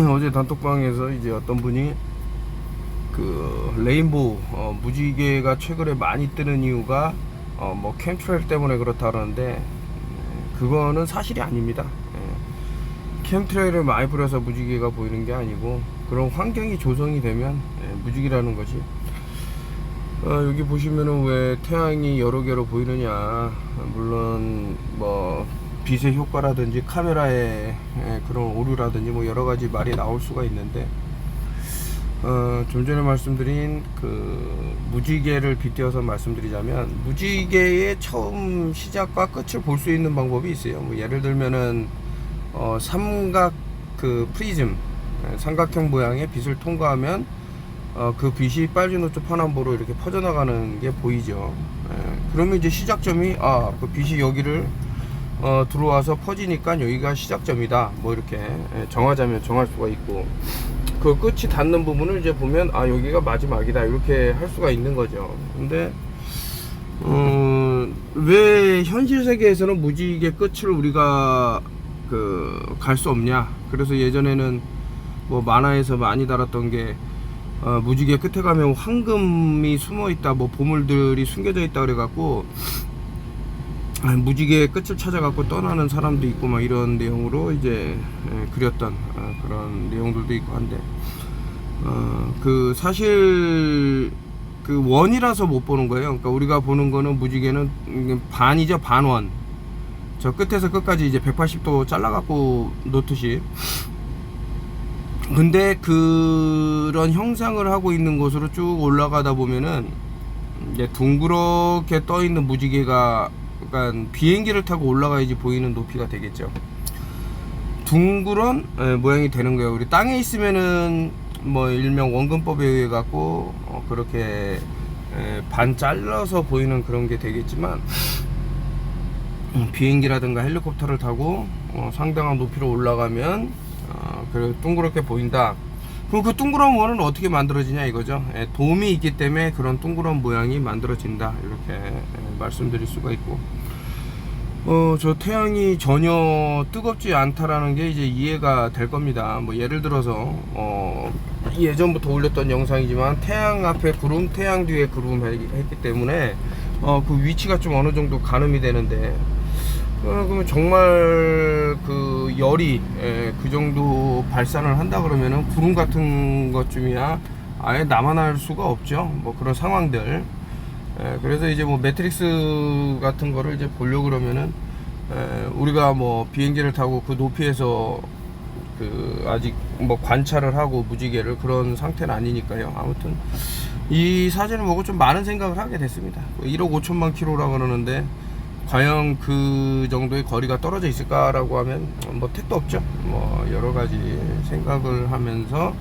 어제 단톡방에서 이제 어떤 분이 그 레인보우 무지개가 최근에 많이 뜨는 이유가 뭐 캠트레일 때문에 그렇다 그러는데 그거는 사실이 아닙니다. 캠트레일을 많이 뿌려서 무지개가 보이는 게 아니고 그런 환경이 조성이 되면 무지개라는 것이 여기 보시면은 왜 태양이 여러 개로 보이느냐, 물론 뭐 빛의 효과라든지 카메라의 그런 오류라든지 뭐 여러 가지 말이 나올 수가 있는데 좀 전에 말씀드린 그 무지개를 빗대어서 말씀드리자면 무지개의 처음 시작과 끝을 볼 수 있는 방법이 있어요. 뭐 예를 들면은 삼각 그 프리즘, 삼각형 모양의 빛을 통과하면 그 빛이 빨주노초 파남보로 이렇게 퍼져나가는 게 보이죠. 그러면 이제 시작점이 그 빛이 여기를 들어와서 퍼지니까 여기가 시작점이다, 뭐 이렇게 정하자면 정할 수가 있고, 그 끝이 닿는 부분을 이제 보면 여기가 마지막이다, 이렇게 할 수가 있는 거죠. 근데 왜 현실 세계에서는 무지개 끝을 우리가 갈 수 없냐. 그래서 예전에는 뭐 만화에서 많이 달았던 게 무지개 끝에 가면 황금이 숨어 있다, 뭐 보물들이 숨겨져 있다 그래갖고 무지개 끝을 찾아갖고 떠나는 사람도 있고 막 이런 내용으로 이제 그렸던 그런 내용들도 있고 한데 그 사실 그 원이라서 못 보는 거예요. 그러니까 우리가 보는 거는 무지개는 반이죠, 반원. 저 끝에서 끝까지 이제 180도 잘라갖고 놓듯이. 근데 그런 형상을 하고 있는 곳으로 쭉 올라가다 보면은 이제 둥그렇게 떠 있는 무지개가, 그러니까 비행기를 타고 올라가야지 보이는 높이가 되겠죠. 둥그런 모양이 되는 거예요. 우리 땅에 있으면은 뭐 일명 원근법에 의해 갖고 그렇게 반 잘라서 보이는 그런 게 되겠지만 비행기라든가 헬리콥터를 타고 상당한 높이로 올라가면 그래 둥그렇게 보인다. 그럼 그 둥그런 원은 어떻게 만들어지냐 이거죠. 돔이 있기 때문에 그런 둥그런 모양이 만들어진다, 이렇게 말씀드릴 수가 있고, 저 태양이 전혀 뜨겁지 않다라는 게 이제 이해가 될 겁니다. 뭐 예를 들어서 예전부터 올렸던 영상이지만 태양 앞에 구름, 태양 뒤에 구름 했기 때문에 그 위치가 좀 어느 정도 가늠이 되는데, 그러면 정말 그 열이 그 정도 발산을 한다 그러면은 구름 같은 것쯤이야 아예 남아날 수가 없죠. 뭐 그런 상황들. 그래서 이제 뭐 매트릭스 같은 거를 이제 보려고 그러면은 우리가 뭐 비행기를 타고 그 높이에서 그 아직 뭐 관찰을 하고 무지개를 그런 상태는 아니니까요. 아무튼 이 사진을 보고 좀 많은 생각을 하게 됐습니다. 1억 5천만 킬로라고 그러는데 과연 그 정도의 거리가 떨어져 있을까라고 하면 뭐 택도 없죠. 뭐 여러 가지 생각을 하면서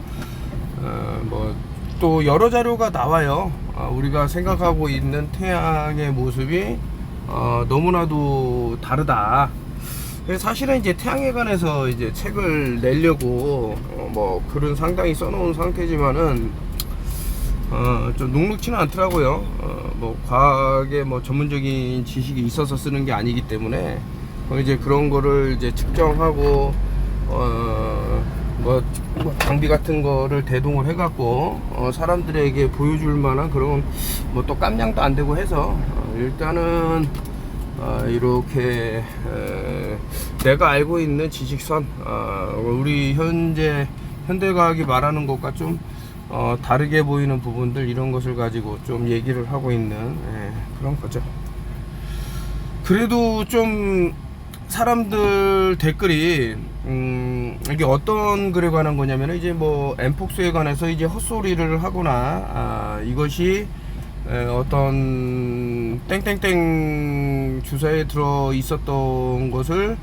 뭐 또 여러 자료가 나와요. 우리가 생각하고 있는 태양의 모습이 너무나도 다르다. 사실은 이제 태양에 관해서 이제 책을 내려고 뭐 글은 상당히 써놓은 상태지만은 좀 눅눅치는 않더라고요. 뭐 과학에 뭐 전문적인 지식이 있어서 쓰는 게 아니기 때문에 이제 그런 거를 이제 측정하고 뭐 장비 같은 거를 대동을 해갖고 사람들에게 보여줄 만한 그런 뭐 또 깜냥도 안 되고 해서 일단은 이렇게 내가 알고 있는 지식선, 우리 현대과학이 말하는 것과 좀 다르게 보이는 부분들, 이런 것을 가지고 좀 얘기를 하고 있는 그런 거죠. 그래도 좀 사람들 댓글이 이게 어떤 글에 관한 거냐면 이제 뭐 엠폭스에 관해서 이제 헛소리를 하거나 이것이 어떤 땡땡땡 주사에 들어 있었던 것을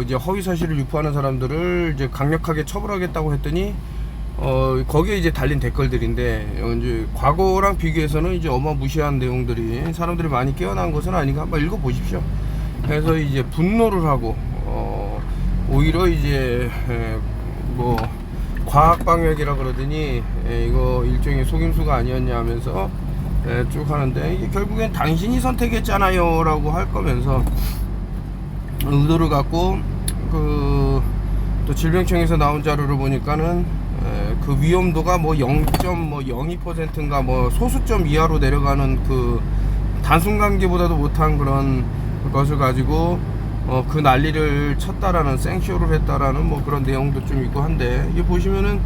이제 허위 사실을 유포하는 사람들을 이제 강력하게 처벌하겠다고 했더니 거기에 이제 달린 댓글들인데 이제 과거랑 비교해서는 이제 어마무시한 내용들이, 사람들이 많이 깨어난 것은 아닌가, 한번 읽어보십시오. 그래서 이제 분노를 하고 오히려 이제 뭐 과학 방역이라 그러더니 이거 일종의 속임수가 아니었냐 하면서 쭉 하는데, 이게 결국엔 당신이 선택했잖아요 라고 할 거면서 의도를 갖고 또 또 질병청에서 나온 자료를 보니까는 그 위험도가 뭐 0.02%인가 뭐 소수점 이하로 내려가는 그 단순 감기보다도 못한 그런 것을 가지고 그 난리를 쳤다라는 생쇼를 했다라는 뭐 그런 내용도 좀 있고 한데, 이게 보시면은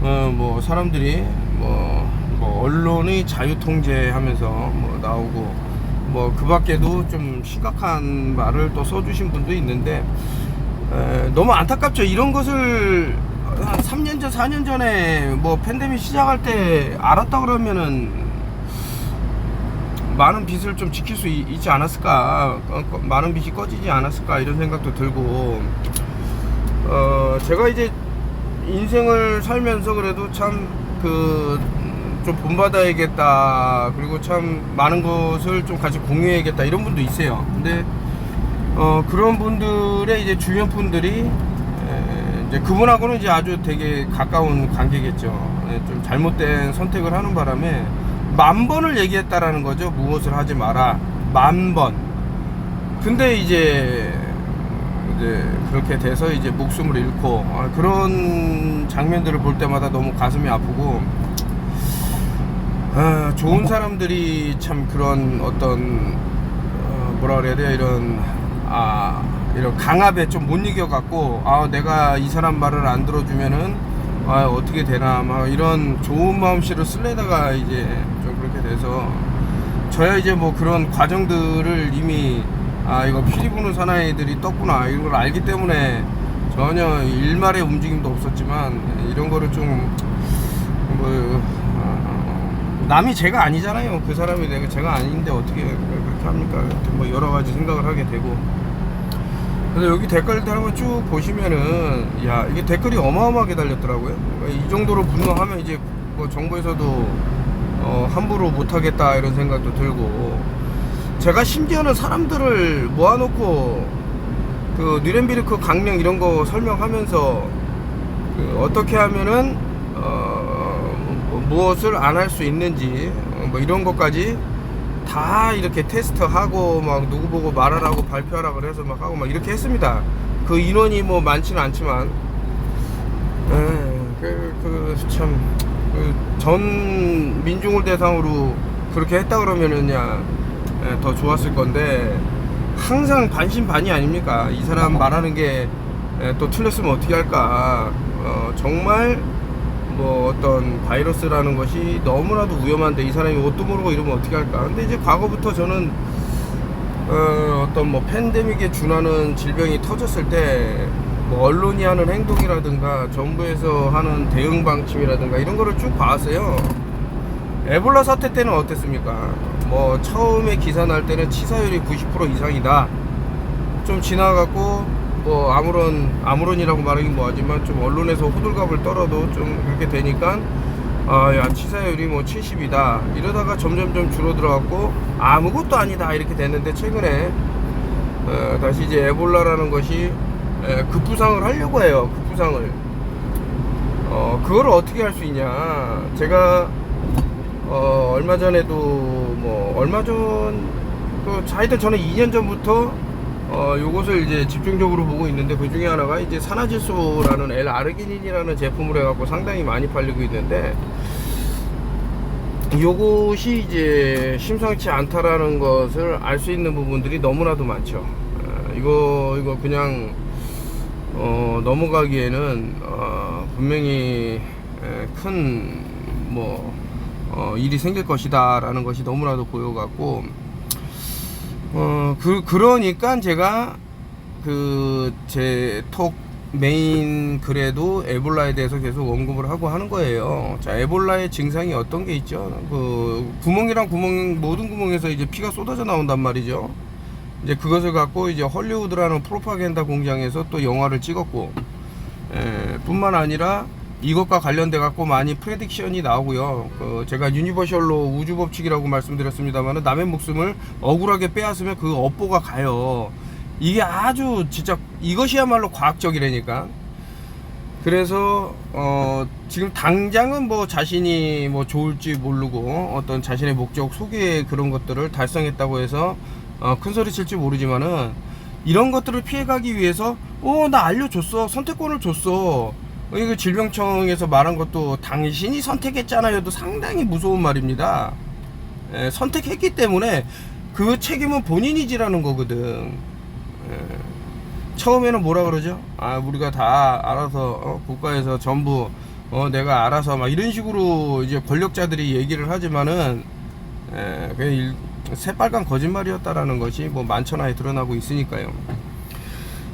뭐 사람들이 뭐 언론이 자유 통제하면서 뭐 나오고 뭐 그 밖에도 좀 심각한 말을 또 써주신 분도 있는데, 너무 안타깝죠. 이런 것을 한 3년 전 4년 전에 뭐 팬데믹 시작할 때 알았다 그러면은 많은 빚을 좀 지킬 수 있지 않았을까, 많은 빚이 꺼지지 않았을까, 이런 생각도 들고, 제가 이제 인생을 살면서 그래도 참 좀 본받아야겠다, 그리고 참 많은 것을 좀 같이 공유해야겠다, 이런 분도 있어요. 근데 그런 분들의 이제 주변 분들이 이제 그분하고는 이제 아주 되게 가까운 관계겠죠. 좀 잘못된 선택을 하는 바람에 10,000번을 얘기했다라는 거죠. 무엇을 하지 마라, 10,000번. 근데 이제 그렇게 돼서 이제 목숨을 잃고, 그런 장면들을 볼 때마다 너무 가슴이 아프고, 좋은 사람들이 참 그런 어떤 뭐라 그래야 돼요, 이런 강압에 좀 못 이겨갖고, 내가 이 사람 말을 안 들어주면은 어떻게 되나, 막 이런 좋은 마음씨를 쓸래다가 이제 좀 그렇게 돼서, 저야 이제 뭐 그런 과정들을 이미 이거 피리 부는 사나이들이 떴구나, 이런 걸 알기 때문에 전혀 일말의 움직임도 없었지만, 이런 거를 좀 남이 제가 아니잖아요. 그 사람이 제가 아닌데 어떻게 그렇게 합니까? 뭐 여러 가지 생각을 하게 되고. 그래서 여기 댓글들 한번 쭉 보시면은, 야, 이게 댓글이 어마어마하게 달렸더라고요. 이 정도로 분노하면 이제 뭐 정부에서도 함부로 못하겠다, 이런 생각도 들고, 제가 심지어는 사람들을 모아놓고 그 뉘렌비르크 강령 이런 거 설명하면서 어떻게 하면은 무엇을 안 할 수 있는지 뭐 이런 것까지 다 이렇게 테스트하고, 막 누구 보고 말하라고 발표하라 그래서 막 하고 막 이렇게 했습니다. 그 인원이 뭐 많지는 않지만, 참 전 민중을 대상으로 그렇게 했다 그러면은 더 좋았을 건데, 항상 반신반의 아닙니까? 이 사람 말하는 게 또 틀렸으면 어떻게 할까? 정말 뭐 어떤 바이러스라는 것이 너무나도 위험한데 이 사람이 뭣도 모르고 이러면 어떻게 할까? 근데 이제 과거부터 저는 어떤 뭐 팬데믹에 준하는 질병이 터졌을 때 뭐 언론이 하는 행동이라든가 정부에서 하는 대응 방침이라든가 이런 거를 쭉 봐왔어요. 에볼라 사태 때는 어땠습니까? 뭐 처음에 기사 날 때는 치사율이 90% 이상이다. 좀 지나갔고, 뭐 아무런이라고 말하기 뭐하지만 좀 언론에서 호들갑을 떨어도 좀 그렇게 되니까 치사율이 뭐 70이다 이러다가 점점점 줄어들어갖고 아무것도 아니다 이렇게 됐는데, 최근에 다시 이제 에볼라라는 것이 급부상을 하려고 해요. 급부상을. 그거를 어떻게 할 수 있냐. 제가 얼마 전에도 하여튼 저는 2년 전부터 요것을 이제 집중적으로 보고 있는데, 그 중에 하나가 이제 산화질소라는 L-아르기닌이라는 제품을 해갖고 상당히 많이 팔리고 있는데, 요것이 이제 심상치 않다라는 것을 알 수 있는 부분들이 너무나도 많죠. 이거 그냥 넘어가기에는 분명히 큰 일이 생길 것이다 라는 것이 너무나도 보여갖고, 그러니까 제가 제 톡 메인 글에도 에볼라에 대해서 계속 언급을 하고 하는 거예요. 자, 에볼라의 증상이 어떤 게 있죠? 구멍이랑 모든 구멍에서 이제 피가 쏟아져 나온단 말이죠. 이제 그것을 갖고 이제 헐리우드라는 프로파간다 공장에서 또 영화를 찍었고, 뿐만 아니라 이것과 관련돼 갖고 많이 프레딕션이 나오고요. 제가 유니버셜로 우주 법칙이라고 말씀드렸습니다만, 남의 목숨을 억울하게 빼앗으면 그 업보가 가요. 이게 아주 진짜 이것이야말로 과학적이라니까. 그래서 지금 당장은 뭐 자신이 뭐 좋을지 모르고 어떤 자신의 목적 소개 그런 것들을 달성했다고 해서 큰 소리 칠지 모르지만은, 이런 것들을 피해가기 위해서 나 알려줬어, 선택권을 줬어, 이거 질병청에서 말한 것도 당신이 선택했잖아요도 상당히 무서운 말입니다. 선택했기 때문에 그 책임은 본인이 지라는 거거든. 처음에는 뭐라 그러죠? 우리가 다 알아서 국가에서 전부 내가 알아서 막 이런 식으로 이제 권력자들이 얘기를 하지만은 그냥 새빨간 거짓말이었다라는 것이 뭐 만천하에 드러나고 있으니까요.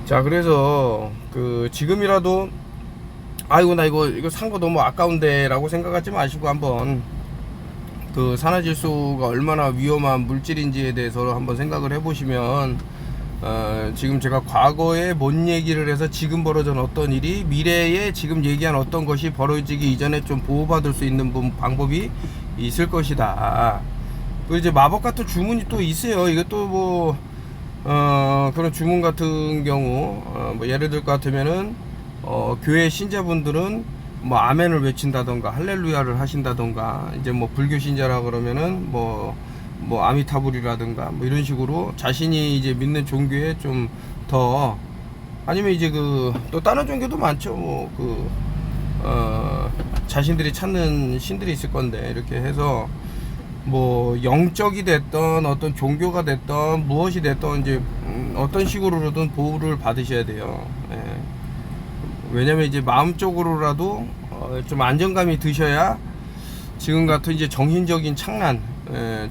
자, 그래서 그 지금이라도 아이고 나 이거 산 거 너무 아까운데 라고 생각하지 마시고 한번 그 산화질소가 얼마나 위험한 물질인지에 대해서 한번 생각을 해보시면 지금 제가 과거에 뭔 얘기를 해서 지금 벌어진 어떤 일이 미래에 지금 얘기한 어떤 것이 벌어지기 이전에 좀 보호받을 수 있는 방법이 있을 것이다. 그 이제 마법 같은 주문이 또 있어요. 이것도 뭐 그런 주문 같은 경우 뭐 예를 들 것 같으면은 교회 신자분들은 뭐 아멘을 외친다던가 할렐루야를 하신다던가, 이제 뭐 불교 신자라 그러면은 뭐 아미타불이라든가 뭐 이런 식으로 자신이 이제 믿는 종교에 좀 더, 아니면 이제 또 다른 종교도 많죠. 뭐 자신들이 찾는 신들이 있을 건데, 이렇게 해서 뭐 영적이 됐던 어떤 종교가 됐던 무엇이 됐던 이제 어떤 식으로든 보호를 받으셔야 돼요. 왜냐면 이제 마음적으로라도 좀 안정감이 드셔야 지금 같은 이제 정신적인 착란,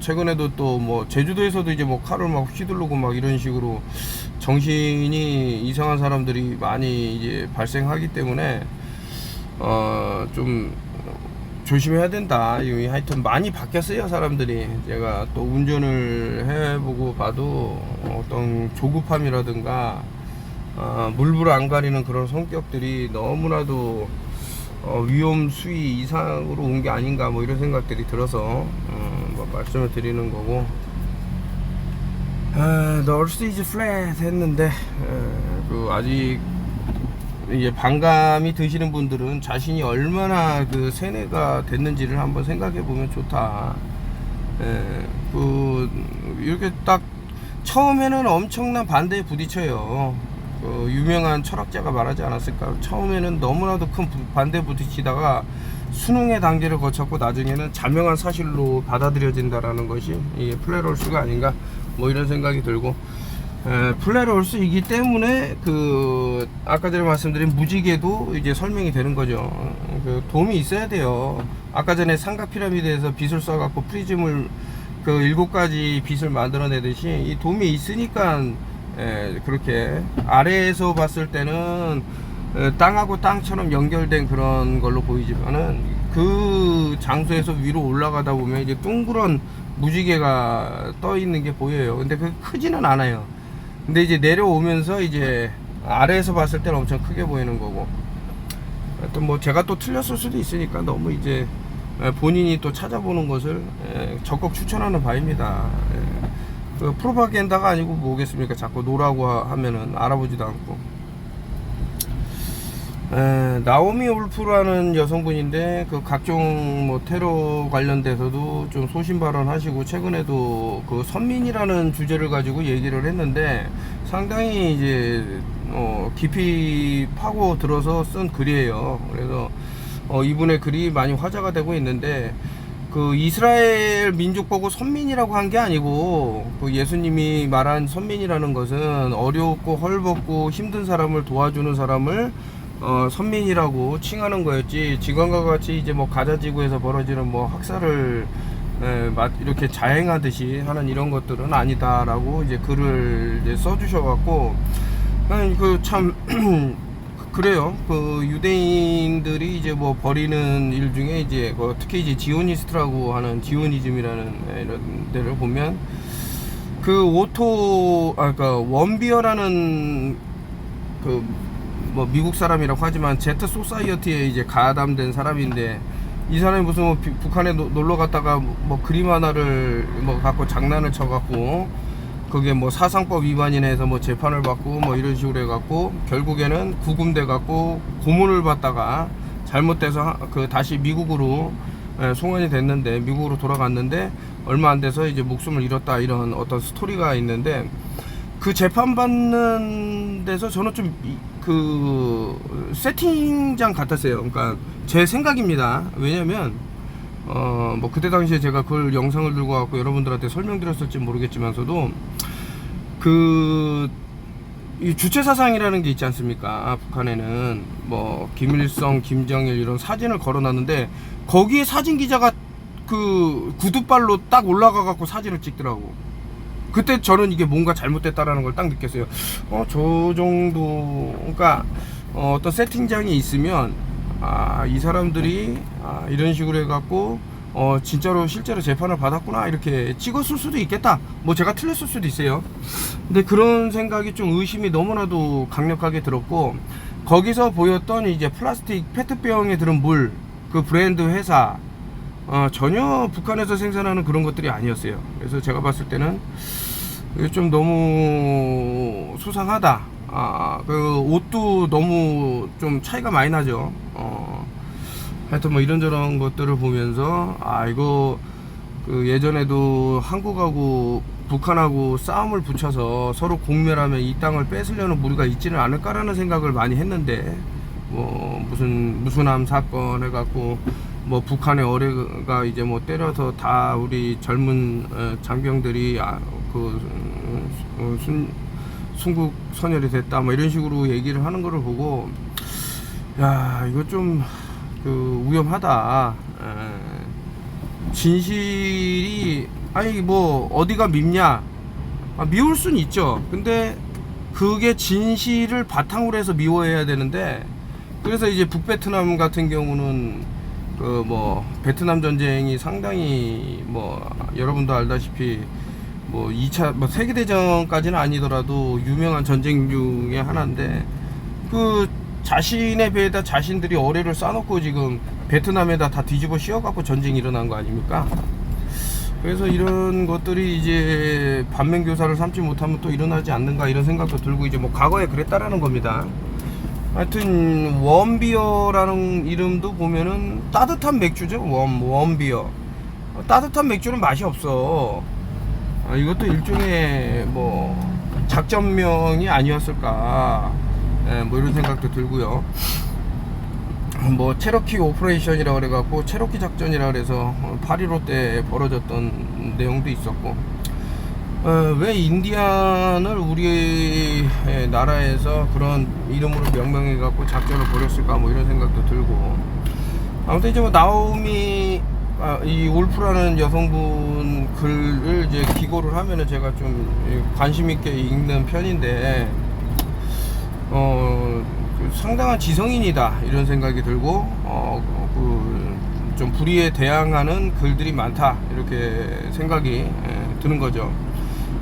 최근에도 또 뭐 제주도에서도 이제 뭐 칼을 막 휘두르고 막 이런 식으로 정신이 이상한 사람들이 많이 이제 발생하기 때문에 좀 조심해야 된다. 하여튼 많이 바뀌었어요, 사람들이. 제가 또 운전을 해보고 봐도 어떤 조급함이라든가 물불 안 가리는 그런 성격들이 너무나도 위험 수위 이상으로 온 게 아닌가, 뭐 이런 생각들이 들어서 뭐 말씀을 드리는 거고. The Earth is flat 했는데 아직 이제 반감이 드시는 분들은 자신이 얼마나 그 세뇌가 됐는지를 한번 생각해 보면 좋다. 이렇게 딱 처음에는 엄청난 반대에 부딪혀요. 유명한 철학자가 말하지 않았을까? 처음에는 너무나도 큰 반대에 부딪히다가 수능의 단계를 거쳤고 나중에는 자명한 사실로 받아들여진다라는 것이 이 플랫월스가 아닌가, 뭐 이런 생각이 들고, 플랫월스이기 때문에 아까 전에 말씀드린 무지개도 이제 설명이 되는 거죠. 도움이 있어야 돼요. 아까 전에 삼각 피라미드에서 빗을 쏴갖고 프리즘을 7가지 빗을 만들어내듯이 이 도움이 있으니까 그렇게 아래에서 봤을 때는 땅하고 땅처럼 연결된 그런 걸로 보이지만은 그 장소에서 위로 올라가다 보면 이제 둥그런 무지개가 떠 있는 게 보여요. 근데 그 크지는 않아요. 근데 이제 내려오면서 이제 아래에서 봤을 때는 엄청 크게 보이는 거고. 또 뭐 제가 또 틀렸을 수도 있으니까 너무 이제 본인이 또 찾아보는 것을 적극 추천하는 바입니다. 프로파간다가 아니고 뭐겠습니까? 자꾸 노라고 하면은 알아보지도 않고. 나오미 울프라는 여성분인데 각종 뭐 테러 관련돼서도 좀 소신 발언하시고, 최근에도 선민이라는 주제를 가지고 얘기를 했는데 상당히 이제 깊이 파고 들어서 쓴 글이에요. 그래서 이분의 글이 많이 화제가 되고 있는데, 이스라엘 민족 보고 선민이라고 한 게 아니고, 예수님이 말한 선민이라는 것은 어렵고 헐벗고 힘든 사람을 도와주는 사람을 선민이라고 칭하는 거였지, 지금과 같이 이제 뭐 가자지구에서 벌어지는 뭐 학살을 이렇게 자행하듯이 하는 이런 것들은 아니다라고 이제 글을 이제 써주셔갖고, 참 그래요. 유대인들이 이제 뭐 벌이는 일 중에 이제 특히 이제 지오니스트라고 하는 지오니즘이라는 이런 데를 보면 원비어라는 뭐 미국 사람이라고 하지만 제트 소사이어티에 이제 가담된 사람인데, 이 사람이 무슨 뭐 북한에 놀러 갔다가 뭐 그림 하나를 뭐 갖고 장난을 쳐갖고 그게 뭐 사상법 위반이나 해서 뭐 재판을 받고 뭐 이런 식으로 해갖고 결국에는 구금돼 갖고 고문을 받다가 잘못돼서 다시 미국으로 송환이 됐는데, 미국으로 돌아갔는데 얼마 안 돼서 이제 목숨을 잃었다, 이런 어떤 스토리가 있는데, 그 재판 받는 데서 저는 좀 그 세팅장 같았어요. 그러니까 제 생각입니다. 왜냐면 뭐 그때 당시에 제가 그걸 영상을 들고 와갖고 여러분들한테 설명드렸을지 모르겠지만서도 이 주체 사상이라는 게 있지 않습니까? 북한에는 뭐 김일성, 김정일 이런 사진을 걸어놨는데 거기에 사진 기자가 그 구두발로 딱 올라가갖고 사진을 찍더라고. 그때 저는 이게 뭔가 잘못됐다라는 걸 딱 느꼈어요. 저 정도, 그러니까 어떤 세팅장이 있으면 이 사람들이 이런 식으로 해갖고 진짜로 실제로 재판을 받았구나 이렇게 찍었을 수도 있겠다. 뭐 제가 틀렸을 수도 있어요. 근데 그런 생각이 좀 의심이 너무나도 강력하게 들었고, 거기서 보였던 이제 플라스틱 페트병에 들은 물, 그 브랜드 회사 전혀 북한에서 생산하는 그런 것들이 아니었어요. 그래서 제가 봤을 때는 이게 좀 너무 수상하다. 그 옷도 너무 좀 차이가 많이 나죠. 하여튼 뭐 이런저런 것들을 보면서 이거 그 예전에도 한국하고 북한하고 싸움을 붙여서 서로 공멸하면 이 땅을 뺏으려는 무리가 있지는 않을까라는 생각을 많이 했는데, 뭐 무슨 무수남 사건 해갖고 뭐 북한의 어뢰가 이제 뭐 때려서 다 우리 젊은 장병들이 순국 선열이 됐다 뭐 이런 식으로 얘기를 하는 거를 보고, 야 이거 좀 위험하다. 진실이 뭐 어디가 밉냐, 미울 순 있죠. 근데 그게 진실을 바탕으로 해서 미워해야 되는데, 그래서 이제 북베트남 같은 경우는 뭐 베트남 전쟁이 상당히 뭐 여러분도 알다시피 뭐 2차 뭐 세계대전까지는 아니더라도 유명한 전쟁 중에 하나인데, 그 자신의 배에다 자신들이 어뢰를 쏴놓고 지금 베트남에다 다 뒤집어 씌워갖고 전쟁이 일어난 거 아닙니까? 그래서 이런 것들이 이제 반면교사를 삼지 못하면 또 일어나지 않는가 이런 생각도 들고, 이제 뭐 과거에 그랬다라는 겁니다. 하여튼 웜비어라는 이름도 보면은 따뜻한 맥주죠. 웜비어. 따뜻한 맥주는 맛이 없어. 이것도 일종의 뭐 작전명이 아니었을까, 뭐 이런 생각도 들고요. 뭐 체로키 오퍼레이션이라 그래갖고 체로키 작전이라 그래서 8.15 때 벌어졌던 내용도 있었고, 왜 인디안을 우리 나라에서 그런 이름으로 명명해갖고 작전을 벌였을까, 뭐 이런 생각도 들고. 아무튼 이제 뭐 나오미 이 울프라는 여성분 글을 이제 기고를 하면은 제가 좀 관심 있게 읽는 편인데, 상당한 지성인이다 이런 생각이 들고, 좀 불의에 대항하는 글들이 많다 이렇게 생각이 드는 거죠.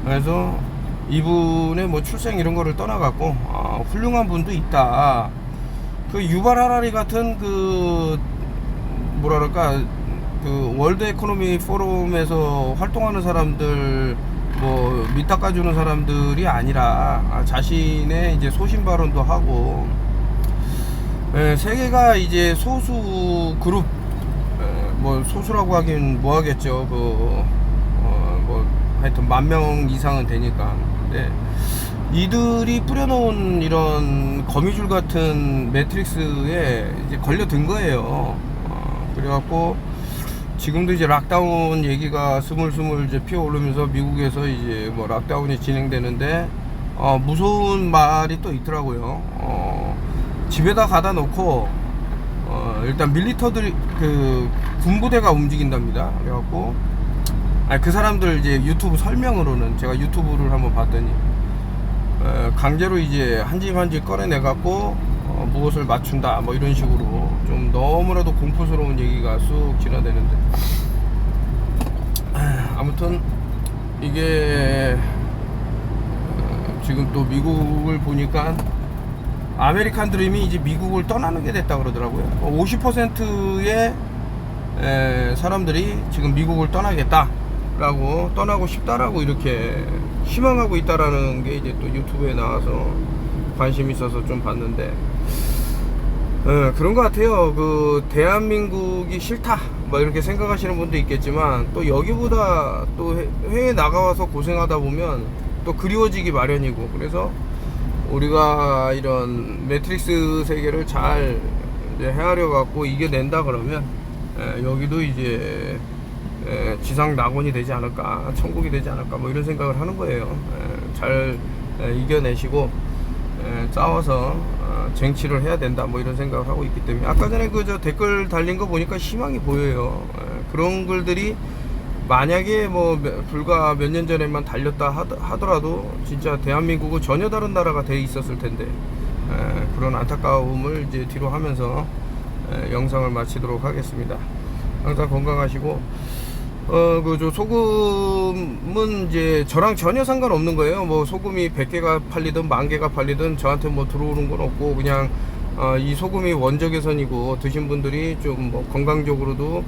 그래서 이분의 뭐 출생 이런 거를 떠나갖고 훌륭한 분도 있다. 그 유발 하라리 같은 그 뭐라 그럴까, 그 월드 에코노미 포럼에서 활동하는 사람들 뭐 밑닦아주는 사람들이 아니라 자신의 이제 소신 발언도 하고, 세계가 이제 소수 그룹, 뭐 소수라고 하긴 뭐 하겠죠. 뭐 하여튼 10,000명 이상은 되니까. 근데 이들이 뿌려놓은 이런 거미줄 같은 매트릭스에 이제 걸려든 거예요. 그래갖고 지금도 이제 락다운 얘기가 스물스물 이제 피어오르면서 미국에서 이제 뭐 락다운이 진행되는데, 무서운 말이 또 있더라고요. 집에다 가다 놓고 일단 밀리터들이 그 군부대가 움직인답니다. 그래갖고 그 사람들 이제 유튜브 설명으로는, 제가 유튜브를 한번 봤더니 강제로 이제 한 집 한 집 꺼내내갖고 무엇을 맞춘다 뭐 이런 식으로 좀 너무나도 공포스러운 얘기가 쑥 지나다니는데, 아무튼 이게 지금 또 미국을 보니까 아메리칸 드림이 이제 미국을 떠나는 게 됐다 그러더라고요. 50%의 사람들이 지금 미국을 떠나겠다라고, 떠나고 싶다라고 이렇게 희망하고 있다라는 게 이제 또 유튜브에 나와서 관심 있어서 좀 봤는데, 그런 것 같아요. 그 대한민국이 싫다 뭐 이렇게 생각하시는 분도 있겠지만, 또 여기보다 또 해외 나가와서 고생하다 보면 또 그리워지기 마련이고, 그래서 우리가 이런 매트릭스 세계를 잘 이제 헤아려 갖고 이겨낸다 그러면 여기도 이제 지상 낙원이 되지 않을까, 천국이 되지 않을까, 뭐 이런 생각을 하는 거예요. 잘 이겨내시고 싸워서 쟁취를 해야 된다, 뭐 이런 생각을 하고 있기 때문에, 아까 전에 그 저 댓글 달린 거 보니까 희망이 보여요. 그런 글들이 만약에 뭐 불과 몇 년 전에만 달렸다 하더라도 진짜 대한민국은 전혀 다른 나라가 돼 있었을 텐데, 그런 안타까움을 이제 뒤로 하면서 영상을 마치도록 하겠습니다. 항상 건강하시고, 저 소금은 이제 저랑 전혀 상관없는 거예요. 뭐 소금이 100개가 팔리든 10,000개가 팔리든 저한테 뭐 들어오는 건 없고, 그냥 이 소금이 원적외선이고 드신 분들이 좀 뭐 건강적으로도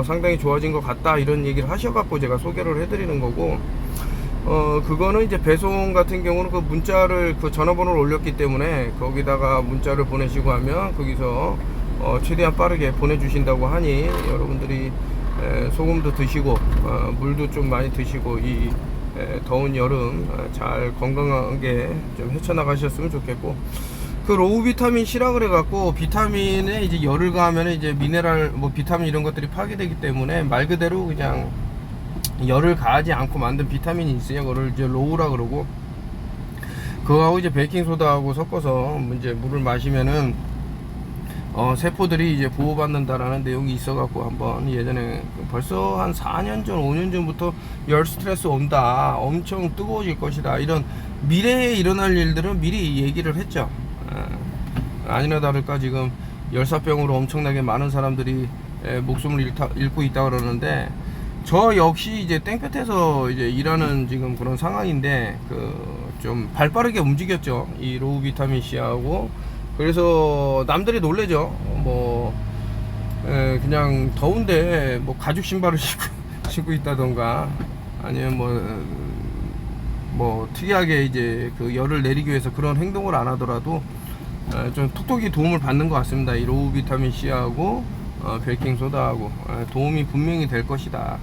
상당히 좋아진 것 같다, 이런 얘기를 하셔갖고 제가 소개를 해드리는 거고, 그거는 이제 배송 같은 경우는 그 문자를, 그 전화번호를 올렸기 때문에 거기다가 문자를 보내시고 하면 거기서 최대한 빠르게 보내주신다고 하니, 여러분들이 소금도 드시고 물도 좀 많이 드시고 이 더운 여름 잘 건강하게 좀 헤쳐나가셨으면 좋겠고, 그 로우 비타민 C라 그래 갖고, 비타민에 이제 열을 가하면 이제 미네랄 뭐 비타민 이런 것들이 파괴되기 때문에 말 그대로 그냥 열을 가하지 않고 만든 비타민이 있어요. 그걸 이제 로우라 그러고, 그거하고 이제 베이킹소다하고 섞어서 이제 물을 마시면은 세포들이 이제 보호받는다라는 내용이 있어갖고, 한번 예전에 벌써 한 4년 전, 5년 전부터 열 스트레스 온다, 엄청 뜨거워질 것이다, 이런 미래에 일어날 일들은 미리 얘기를 했죠. 아니나 다를까 지금 열사병으로 엄청나게 많은 사람들이 목숨을 잃고 있다 그러는데, 저 역시 이제 땡볕에서 이제 일하는 지금 그런 상황인데, 좀 발빠르게 움직였죠, 이 로우 비타민 C하고. 그래서 남들이 놀래죠. 뭐 그냥 더운데 뭐 가죽 신발을 신고 있다던가, 아니면 뭐 특이하게 이제 그 열을 내리기 위해서 그런 행동을 안 하더라도 좀 톡톡히 도움을 받는 것 같습니다. 이 로우 비타민 C하고 베이킹 소다하고 도움이 분명히 될 것이다.